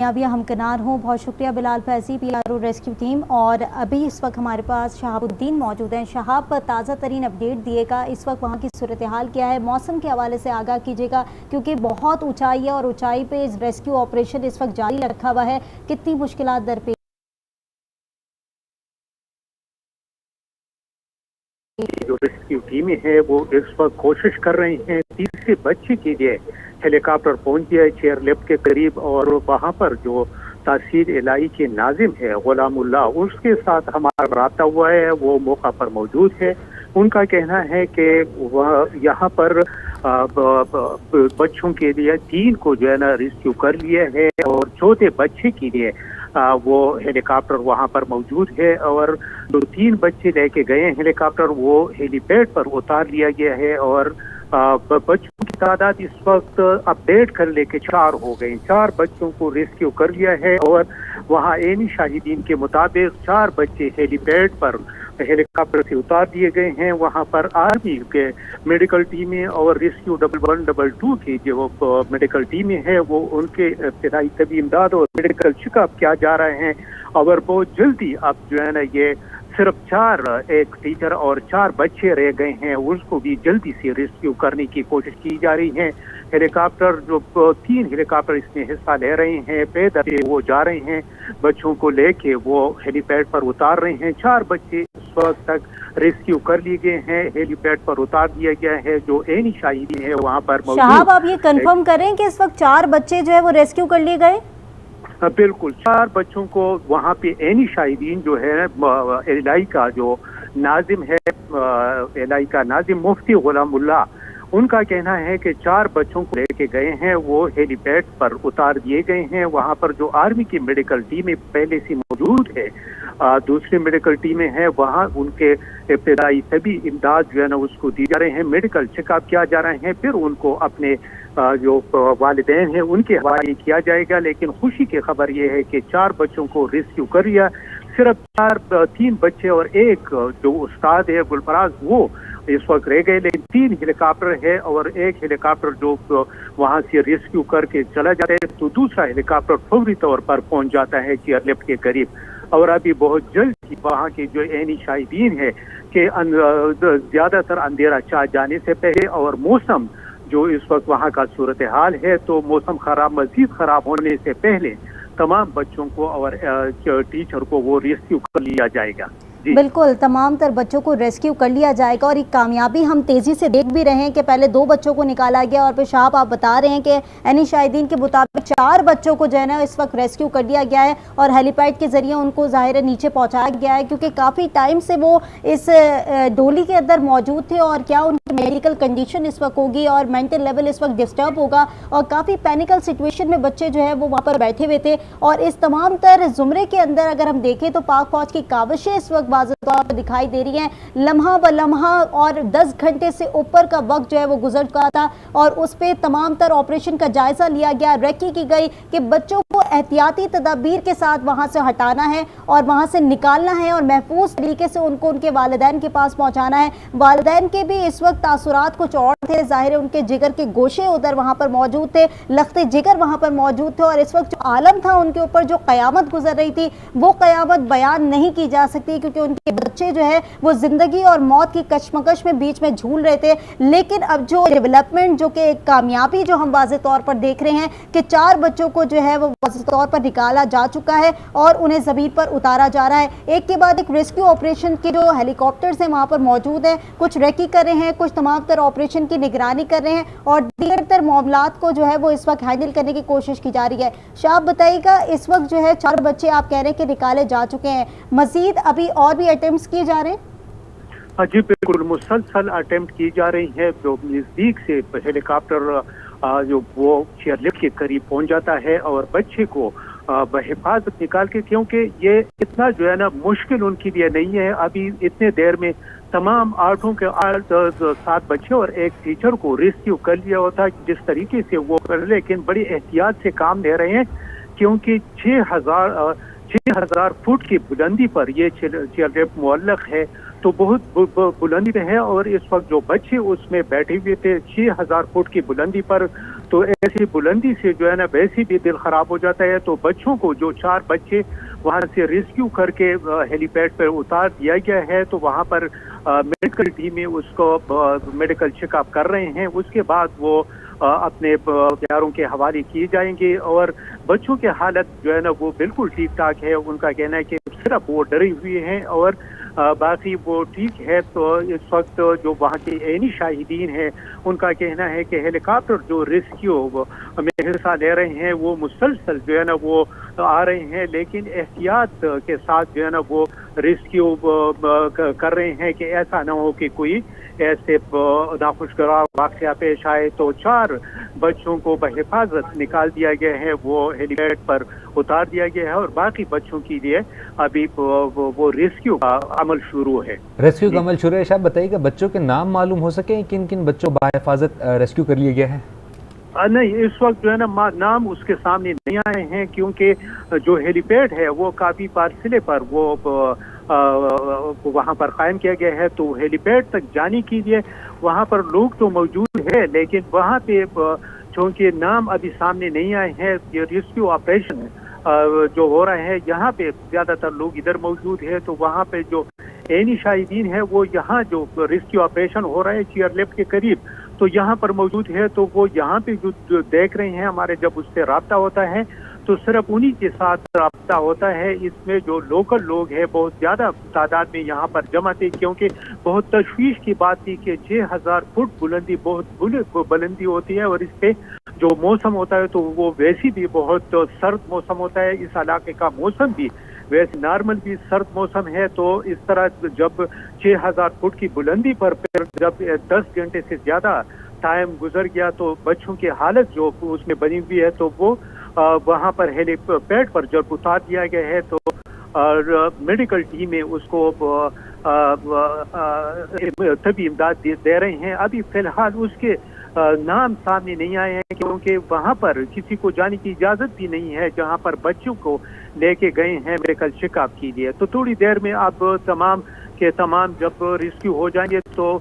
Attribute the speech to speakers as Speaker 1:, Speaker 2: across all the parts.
Speaker 1: कामयाबियां हमकिनार हूँ। बहुत शुक्रिया Bilal Faizi, PRO rescue team. और अभी इस वक्त हमारे पास शहाबुद्दीन मौजूद हैं। शहाब, ताज़ा तरीन अपडेट दिएगा, इस वक्त वहाँ की सूरत हाल क्या है, मौसम के हवाले से आगाह कीजिएगा, क्योंकि बहुत ऊंचाई है और ऊंचाई पे इस रेस्क्यू ऑपरेशन इस वक्त जारी रखा हुआ है। कितनी मुश्किलात दरपेश?
Speaker 2: जो रेस्क्यू टीमें हैं वो इस वक्त कोशिश कर रही हैं। तीसरे बच्चे के लिए हेलीकॉप्टर पहुंच गया है चेयरलिफ्ट के करीब, और वहां पर जो तहसील इलाही के नाजिम है गुलामुल्लाह, उसके साथ हमारा राब्ता हुआ है, वो मौका पर मौजूद है। उनका कहना है कि वह यहाँ पर बच्चों के लिए 3 को जो है ना रेस्क्यू कर लिया है, और चौथे बच्चे के लिए वो हेलीकॉप्टर वहाँ पर मौजूद है। और जो 3 बच्चे लेके गए हैं हेलीकॉप्टर, वो हेलीपैड पर उतार लिया गया है। और बच्चों की तादाद इस वक्त अपडेट कर लेके 4 हो गए। 4 बच्चों को रेस्क्यू कर लिया है, और वहाँ एनी शाहिदीन के मुताबिक 4 बच्चे हेलीपैड पर हेलीकॉप्टर से उतार दिए गए हैं। वहाँ पर आर्मी के मेडिकल टीमें और रेस्क्यू 1112 की जो मेडिकल टीमें हैं, वो उनके इब्तिदाई तबी इमदाद और मेडिकल चेकअप किया जा रहे हैं। और बहुत जल्दी अब जो है ना ये सिर्फ 4, एक टीचर और 4 बच्चे रह गए हैं, उसको भी जल्दी से रेस्क्यू करने की कोशिश की जा रही है। हेलीकॉप्टर जो 3 हेलीकॉप्टर इसमें हिस्सा ले रहे हैं, पैदल वो जा रहे हैं, बच्चों को लेके वो हेलीपैड पर उतार रहे हैं। 4 बच्चे इस वक्त तक रेस्क्यू कर लिए गए हैं, हेलीपैड पर उतार दिया गया है। जो एनी शाहिदी है वहाँ पर मौजूद।
Speaker 1: शहाब, आप ये कंफर्म करें कि इस वक्त 4 बच्चे जो है वो रेस्क्यू कर लिए गए?
Speaker 2: बिल्कुल, 4 बच्चों को वहाँ पे एनी शाहिदीन जो है इलाही का जो नाजिम है, इलाही का नाजिम मुफ्ती गुलामुल्लाह, उनका कहना है कि 4 बच्चों को लेके गए हैं, वो हेलीपैड पर उतार दिए गए हैं। वहाँ पर जो आर्मी की मेडिकल टीमें पहले से मौजूद है, दूसरी मेडिकल टीमें हैं, वहाँ उनके इब्तिदाई तबी इमदाद जो है ना उसको दी जा रहे हैं, मेडिकल चेकअप किया जा रहे हैं, फिर उनको अपने जो वालिदैन हैं उनके हवाले किया जाएगा। लेकिन खुशी की खबर यह है कि 4 बच्चों को रेस्क्यू कर लिया। सिर्फ 3 बच्चे और एक जो उस्ताद है गुलफराज, वो इस वक्त रह गए। लेकिन 3 हेलीकॉप्टर है, और एक हेलीकॉप्टर जो वहां से रेस्क्यू करके चला जाता है, तो दूसरा हेलीकॉप्टर फौरी तौर पर पहुंच जाता है चेयरलिफ्ट के करीब। और अभी बहुत जल्द वहाँ के जो एनी शाहिदीन है कि ज्यादातर अंधेरा चाह जाने से पहले, और मौसम जो इस वक्त वहाँ का सूरत हाल है, तो मौसम मजीद खराब होने से पहले तमाम बच्चों को और टीचर को वो रेस्क्यू कर लिया जाएगा।
Speaker 1: बिल्कुल, तमाम तर बच्चों को रेस्क्यू कर लिया जाएगा। और एक कामयाबी हम तेज़ी से देख भी रहे हैं कि पहले 2 बच्चों को निकाला गया, और फिर शाह आप बता रहे हैं कि एनी शाहिदीन के मुताबिक 4 बच्चों को जो है ना इस वक्त रेस्क्यू कर लिया गया है, और हेलीपैड के ज़रिए उनको ज़ाहिर है नीचे पहुँचाया गया है, क्योंकि काफ़ी टाइम से वो इस डोली के अंदर मौजूद थे। और क्या उनकी मेडिकल कंडीशन इस वक्त होगी, और मेंटल लेवल इस वक्त डिस्टर्ब होगा, और काफ़ी पैनिकल सिचुएशन में बच्चे जो है वो वहाँ पर बैठे हुए थे। और इस तमाम तर ज़ुमरे के अंदर अगर हम देखें तो पाक फौज की काविशें इस वक्त वाज़ेह तौर पर दिखाई दे रही हैं। लम्हा ब लम्हा और 10 घंटे से ऊपर का वक्त जो है वो गुजर चुका था, और उस पर तमाम तर ऑपरेशन का जायजा लिया गया। रेकी की गई कि बच्चों को एहतियाती तदाबीर के साथ वहां से हटाना है, और वहां से निकालना है, और महफूज तरीके से उनको उनके वालिदैन के पास पहुंचाना है। वालिदैन के भी इस वक्त तासुरात कुछ और थे, जाहिर है उनके जिगर के गोशे उधर वहां पर मौजूद थे, लख्ते जिगर वहां पर मौजूद थे। और इस वक्त जो आलम था उनके ऊपर, जो क़यामत गुजर रही थी, वो क़यामत बयान नहीं की जा सकती, क्योंकि उनके बच्चे जो है वो जिंदगी और मौत की कशमकश में बीच में झूल रहे थे। लेकिन अब जो डेवलपमेंट, जो कि एक कामयाबी जो हम वाज़ेह तौर पर देख रहे हैं कि 4 बच्चों को जो है वो वाज़ेह तौर पर निकाला जा चुका है, और उन्हें ज़मीन पर उतारा जा रहा है। एक के बाद एक रेस्क्यू ऑपरेशन के जो हेलीकॉप्टर्स हैं वहाँ पर मौजूद हैं, कुछ रेकी कर रहे हैं, कुछ तमाम तर ऑपरेशन की निगरानी कर रहे हैं, और दीगर तर मामलात को जो है वो इस वक्त हैंडल करने की कोशिश की जा रही है। शाह, आप बताइएगा, इस वक्त जो है 4 बच्चे आप कह रहे हैं कि निकाले जा चुके हैं, मजीद अभी और भी अटेम्प्ट्स किए जा रहे हैं?
Speaker 2: जी बिल्कुल, मुसलसल अटेम्प्ट की जा रही है। जो नज़दीक से हेलीकॉप्टर जो वो चेयरलिफ्ट के करीब पहुंच जाता है, और बच्चे को बहिफाजत निकाल के, क्योंकि ये इतना जो है ना मुश्किल उनके लिए नहीं है। अभी इतने देर में तमाम 7 बच्चे और एक टीचर को रेस्क्यू कर लिया होता जिस तरीके से वो कर, लेकिन बड़ी एहतियात से काम ले रहे हैं, क्योंकि 6,000 फुट की बुलंदी पर ये चेयरलिफ्ट मुअल्लक है, तो बहुत बुलंदी पे है। और इस वक्त जो बच्चे उसमें बैठे हुए थे 6,000 फुट की बुलंदी पर, तो ऐसी बुलंदी से जो है ना वैसे भी दिल खराब हो जाता है। तो बच्चों को जो 4 बच्चे वहाँ से रेस्क्यू करके हेलीपैड पर उतार दिया गया है, तो वहाँ पर मेडिकल टीम में उसको मेडिकल चेकअप कर रहे हैं। उसके बाद वो अपने प्यारों के हवाले किए जाएंगे और बच्चों की हालत जो है ना वो बिल्कुल ठीक ठाक है। उनका कहना है कि सिर्फ वो डरे हुए हैं और बाकी वो ठीक है। तो इस वक्त जो वहाँ के ऐनी शाहिदीन हैं उनका कहना है कि हेलीकॉप्टर जो रेस्क्यू में हिस्सा ले रहे हैं वो मुसलसल जो है ना वो आ रहे हैं, लेकिन एहतियात के साथ जो है ना वो रेस्क्यू कर रहे हैं कि ऐसा ना हो कि कोई ऐसे नाखुशगवार वाक़या पेश आए। तो 4 बच्चों को बहिफाजत निकाल दिया गया है, वो हेलीपैड पर उतार दिया गया है और बाकी बच्चों के लिए अभी वो रेस्क्यू का अमल शुरू है।
Speaker 3: रेस्क्यू का अमल शुरू है। साहब बताइएगा बच्चों के नाम मालूम हो सके, किन किन बच्चों बहिफाजत रेस्क्यू कर लिया गया है?
Speaker 2: नहीं, इस वक्त जो है ना नाम उसके सामने नहीं आए हैं, क्योंकि जो हेलीपैड है वो काफ़ी फासले पर वो वहाँ पर कायम किया गया है। तो हेलीपैड तक जाने के लिए वहाँ पर लोग तो मौजूद है, लेकिन वहाँ पे चूँकि नाम अभी सामने नहीं आए हैं, ये रेस्क्यू ऑपरेशन जो हो रहा है यहाँ पे ज़्यादातर लोग इधर मौजूद है। तो वहाँ पे जो ऐनी शाहिदीन है वो यहाँ जो रेस्क्यू ऑपरेशन हो रहा है चेयर लिफ्ट के करीब, तो यहाँ पर मौजूद है। तो वो यहाँ पे जो देख रहे हैं, हमारे जब उससे रब्ता होता है तो सिर्फ उन्हीं के साथ रब्ता होता है। इसमें जो लोकल लोग हैं बहुत ज़्यादा तादाद में यहाँ पर जमा थे, क्योंकि बहुत तशवीश की बात थी कि 6000 फुट बुलंदी बहुत बुलंदी होती है और इस पे जो मौसम होता है तो वो वैसे भी बहुत सर्द मौसम होता है। इस इलाके का मौसम भी वैसे नॉर्मल भी सर्द मौसम है। तो इस तरह जब 6000 फुट की बुलंदी पर जब 10 घंटे से ज़्यादा टाइम गुजर गया तो बच्चों की हालत जो उसमें बनी हुई है, तो वो वहाँ पर हेलीपैड पर जब उतार दिया गया है तो मेडिकल टीम में उसको तभी इमदाद दे रहे हैं। अभी फिलहाल उसके नाम सामने नहीं आए हैं, क्योंकि वहाँ पर किसी को जाने की इजाज़त भी नहीं है जहाँ पर बच्चों को लेके गए हैं मेडिकल चेकअप के लिए। तो थोड़ी देर में अब तमाम के तमाम जब रेस्क्यू हो जाएंगे तो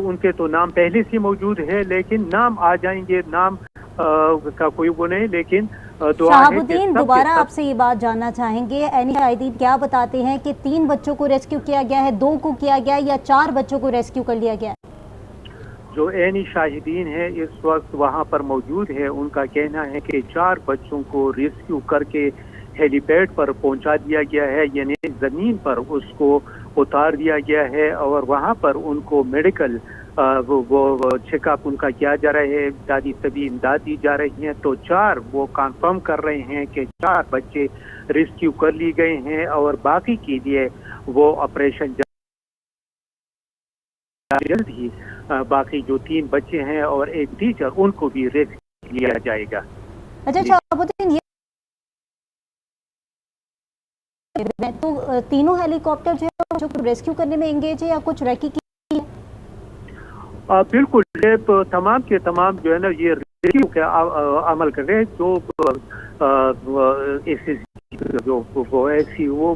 Speaker 2: उनके तो नाम पहले से मौजूद है, लेकिन नाम आ जाएंगे, नाम का कोई वो नहीं। लेकिन
Speaker 1: शहाबुद्दीन, दोबारा आपसे ये बात जानना चाहेंगे, ऐनी शाहिदीन क्या बताते हैं कि 3 बच्चों को रेस्क्यू किया गया है, 2 को किया गया है या 4 बच्चों को रेस्क्यू कर लिया गया है?
Speaker 2: जो ऐनी शाहिदीन है इस वक्त वहाँ पर मौजूद है, उनका कहना है कि 4 बच्चों को रेस्क्यू करके हेलीपैड पर पहुंचा दिया गया है, यानी ज़मीन पर उसको उतार दिया गया है और वहाँ पर उनको मेडिकल वो चेकअप उनका किया जा रहा है, दादी तभी इमदाद दी जा रही है। तो 4 वो कंफर्म कर रहे हैं कि 4 बच्चे रेस्क्यू कर लिए गए हैं और बाकी के लिए वो ऑपरेशन जल्द ही बाकी जो 3 बच्चे हैं और एक टीचर उनको भी रेस्क्यू लिया जाएगा।
Speaker 1: अच्छा शहाबुद्दीन, ये तो तीनों हेलीकॉप्टर जो है जो रेस्क्यू करने में एंगेज है या कुछ रेकी की?
Speaker 2: बिल्कुल, तमाम के तमाम जो है ना ये रेस्क्यू का अमल कर रहे हैं। जो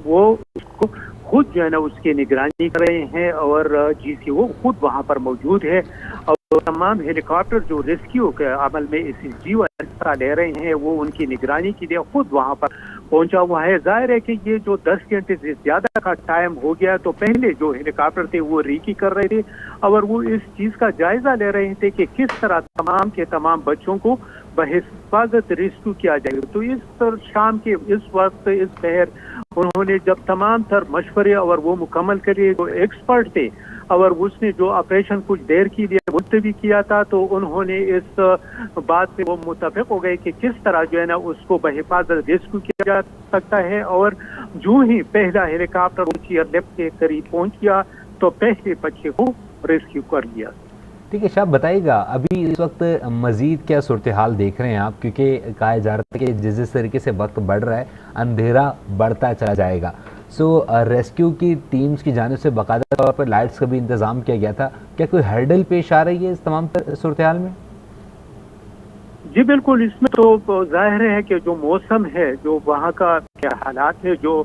Speaker 2: वो उसको खुद जो है ना उसकी निगरानी कर रहे हैं और GCO खुद वहाँ पर मौजूद है और तमाम हेलीकॉप्टर जो रेस्क्यू के अमल में SSGO हिस्सा ले रहे हैं वो उनकी निगरानी के लिए खुद वहाँ पर पहुंचा हुआ है। जाहिर है कि ये जो 10 घंटे से ज़्यादा का टाइम हो गया, तो पहले जो हेलीकॉप्टर थे वो रेकी कर रहे थे और वो इस चीज़ का जायज़ा ले रहे थे कि किस तरह तमाम के तमाम बच्चों को बहिफाजत रेस्क्यू किया जाएगा। तो इस शाम के इस वक्त इस पहर उन्होंने जब तमाम तर मशवरे और वो मुकम्मल करे, जो एक्सपर्ट थे और उसने जो ऑपरेशन कुछ देर के लिए मुलतवी किया था, तो उन्होंने इस बात पे वो मुतफिक हो गए कि किस तरह जो है ना उसको बहिफाजत रेस्क्यू किया जा सकता है। और जो ही पहला हेलीकॉप्टर चेयर लिफ्ट के करीब पहुंच गया तो पहले बच्चे को रेस्क्यू कर लिया।
Speaker 3: ठीक है साहब, बताइएगा अभी इस वक्त मज़ीद क्या सूरत हाल देख रहे हैं आप, क्योंकि कहा जा रहा है कि जिस तरीके से वक्त बढ़ रहा है अंधेरा बढ़ता चला जाएगा। रेस्क्यू की टीम्स की जानिब से बाकायदा तौर पर लाइट्स का भी इंतज़ाम किया गया था, क्या कोई हर्डल पेश आ रही है इस तमाम सूरत हाल में?
Speaker 2: जी बिल्कुल, इसमें तो जाहिर है कि जो मौसम है, जो वहाँ का क्या हालात है, जो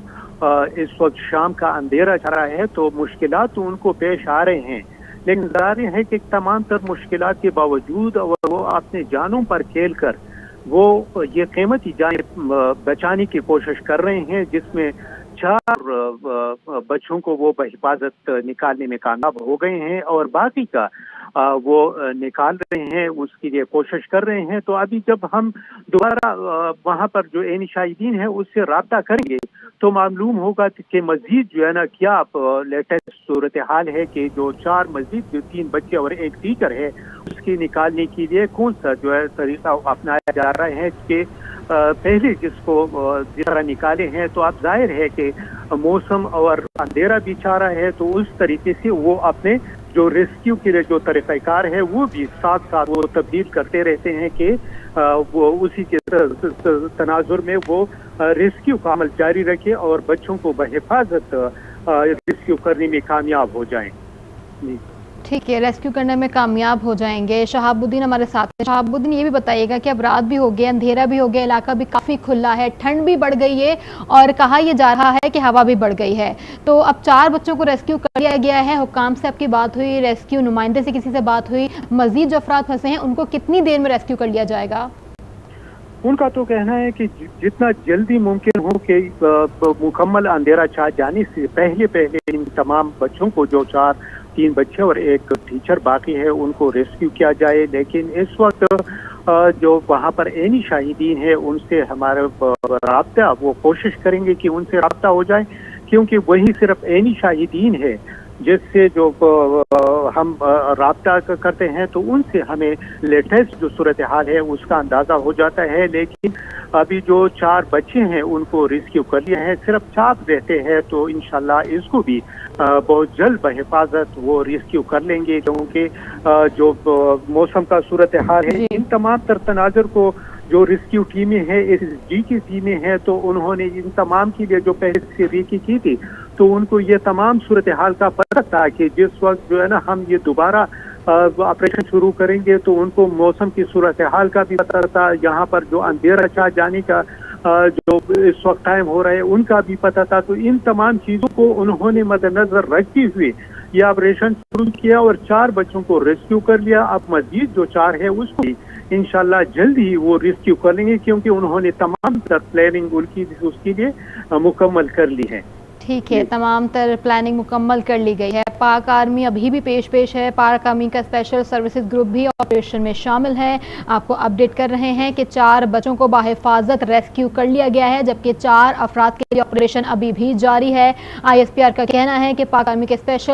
Speaker 2: इस वक्त शाम का अंधेरा चल रहा है, तो मुश्किलात तो उनको पेश आ रहे हैं, लेकिन जाहिर है कि तमाम तर मुश्किलात के बावजूद और वो अपने जानों पर खेल कर वो ये कीमती जान बचाने की कोशिश कर रहे हैं, जिसमें 4 बच्चों को वो बहिफाजत निकालने में कामयाब हो गए हैं और बाकी का वो निकाल रहे हैं, उसके लिए कोशिश कर रहे हैं। तो अभी जब हम दोबारा वहाँ पर जो एनी शाहिदीन है उससे राब्ता करेंगे तो मालूम होगा कि मजीद जो है ना क्या लेटेस्ट सूरत हाल है कि जो 4 मजीद जो 3 बच्चे और एक टीचर है उसकी निकालने के लिए कौन सा जो है तरीका अपनाया जा रहा है कि पहले जिस तरह निकाले हैं तो अब जाहिर है कि मौसम और अंधेरा भी चाह रहा है, तो उस तरीके से वो अपने जो रेस्क्यू के लिए जो तरीक़ाकार है वो भी साथ साथ वो तब्दील करते रहते हैं कि वो उसी के तनाजुर में वो रेस्क्यू का अमल जारी रखे और बच्चों को बहिफाजत रेस्क्यू करने में कामयाब हो जाएं।
Speaker 4: ठीक है, रेस्क्यू करने में कामयाब हो जाएंगे। शहाबुद्दीन हमारे साथ हैं। शहाबुद्दीन, ये भी बताइएगा कि अब रात भी हो गया, अंधेरा भी हो गया, इलाका भी काफ़ी खुला है, ठंड भी बढ़ गई है और कहा यह जा रहा है कि हवा भी बढ़ गई है। तो अब 4 बच्चों को रेस्क्यू कर लिया गया है, हुक्काम से आपकी बात हुई, रेस्क्यू नुमाइंदे से किसी से बात हुई, मजीद जो अफराद फंसे हैं उनको कितनी देर में रेस्क्यू कर लिया जाएगा?
Speaker 2: उनका तो कहना है कि जितना जल्दी मुमकिन हो कि मुकम्मल अंधेरा छा जाने से पहले इन तमाम बच्चों को, जो 3 बच्चे और एक टीचर बाकी है, उनको रेस्क्यू किया जाए। लेकिन इस वक्त जो वहाँ पर एनी शाहिदीन है उनसे हमारा राब्ता, वो कोशिश करेंगे कि उनसे राब्ता हो जाए, क्योंकि वही सिर्फ एनी शाहिदीन है जिससे जो हम राब्ता करते हैं तो उनसे हमें लेटेस्ट जो सूरत हाल है उसका अंदाज़ा हो जाता है। लेकिन अभी जो 4 बच्चे हैं उनको रेस्क्यू कर लिया है, सिर्फ 4 रहते हैं, तो इंशाल्लाह इसको भी बहुत जल्द बहिफाजत वो रेस्क्यू कर लेंगे, क्योंकि जो मौसम का सूरत हाल है, इन तमाम तर तनाज़र को जो रेस्क्यू टीमें हैं, SSG की टीमें हैं, तो उन्होंने इन तमाम के लिए जो पहले से रेकी की थी, तो उनको ये तमाम सूरत हाल का पता था कि जिस वक्त जो है ना हम ये दोबारा ऑपरेशन शुरू करेंगे तो उनको मौसम की सूरत हाल का भी पता था, यहाँ पर जो अंधेरा छा जाने का जो इस वक्त टाइम हो रहा है उनका भी पता था। तो इन तमाम चीज़ों को उन्होंने मद्देनजर रखते हुए ये ऑपरेशन शुरू किया और 4 बच्चों को रेस्क्यू कर लिया। अब मजीद जो 4 है उसको भी इंशाल्लाह जल्द ही वो रेस्क्यू कर लेंगे, क्योंकि उन्होंने तमाम तर प्लानिंग उसके लिए मुकम्मल कर ली है।
Speaker 4: ठीक है, तमाम तर प्लानिंग मुकम्मल कर ली गई है। पाक आर्मी अभी भी पेश है, पाक आर्मी का स्पेशल सर्विसेज ग्रुप भी ऑपरेशन में शामिल है। आपको अपडेट कर रहे हैं कि 4 बच्चों को बाहिफाजत रेस्क्यू कर लिया गया है, जबकि 4 अफराद के लिए ऑपरेशन अभी भी जारी है। ISPR का कहना है कि पाक आर्मी के स्पेशल